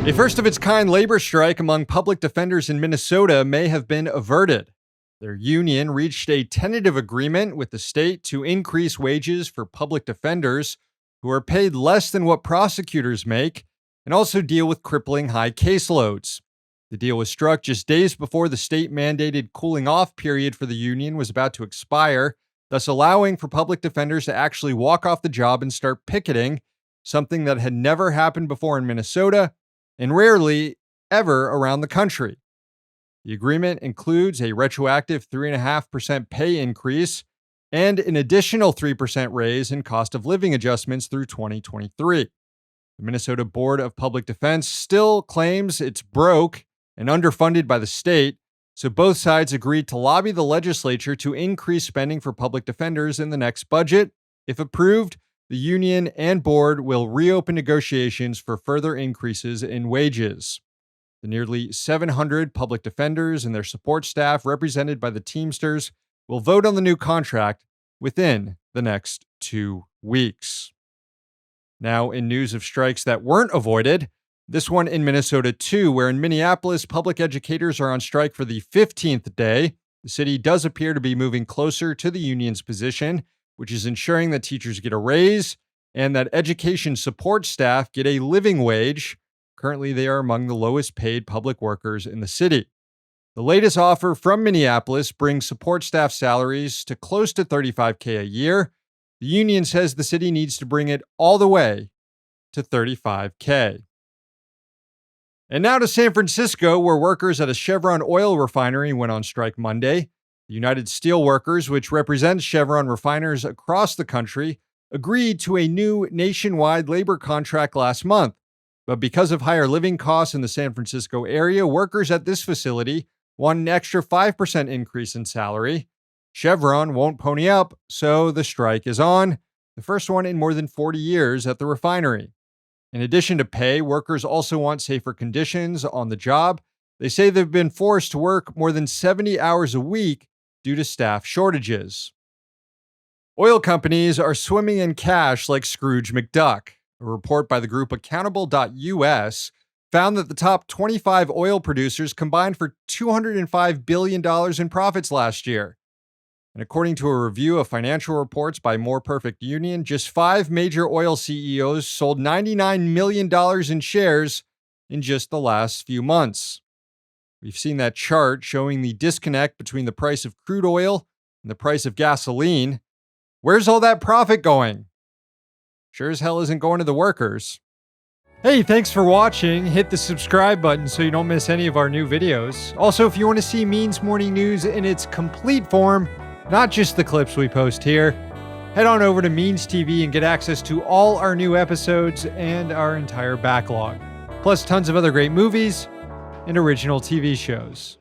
A first of its kind labor strike among public defenders in Minnesota may have been averted. Their union reached a tentative agreement with the state to increase wages for public defenders who are paid less than what prosecutors make and also deal with crippling high caseloads. The deal was struck just days before the state mandated cooling off period for the union was about to expire, thus allowing for public defenders to actually walk off the job and start picketing, something that had never happened before in Minnesota and rarely ever around the country. The agreement includes a retroactive 3.5% pay increase and an additional 3% raise in cost of living adjustments through 2023. The Minnesota Board of Public Defense still claims it's broke and underfunded by the state, so both sides agreed to lobby the legislature to increase spending for public defenders in the next budget. If approved, the union and board will reopen negotiations for further increases in wages. The nearly 700 public defenders and their support staff represented by the Teamsters will vote on the new contract within the next 2 weeks. Now, in news of strikes that weren't avoided, this one in Minnesota too, where in Minneapolis, public educators are on strike for the 15th day. The city does appear to be moving closer to the union's position, which is ensuring that teachers get a raise and that education support staff get a living wage. Currently, they are among the lowest paid public workers in the city. The latest offer from Minneapolis brings support staff salaries to close to $35,000 a year. The union says the city needs to bring it all the way to $35,000. And now to San Francisco, where workers at a Chevron oil refinery went on strike Monday. The United Steelworkers, which represents Chevron refiners across the country, agreed to a new nationwide labor contract last month. But because of higher living costs in the San Francisco area, workers at this facility want an extra 5% increase in salary. Chevron won't pony up, so the strike is on, the first one in more than 40 years at the refinery. In addition to pay, workers also want safer conditions on the job. They say they've been forced to work more than 70 hours a week due to staff shortages. Oil companies are swimming in cash like Scrooge McDuck. A report by the group Accountable.us found that the top 25 oil producers combined for $205 billion in profits last year. And according to a review of financial reports by More Perfect Union, just 5 major oil CEOs sold $99 million in shares in just the last few months. We've seen that chart showing the disconnect between the price of crude oil and the price of gasoline. Where's all that profit going? Sure as hell isn't going to the workers. Hey, thanks for watching. Hit the subscribe button so you don't miss any of our new videos. Also, if you want to see Means Morning News in its complete form, not just the clips we post here, head on over to Means TV and get access to all our new episodes and our entire backlog, plus tons of other great movies and original TV shows.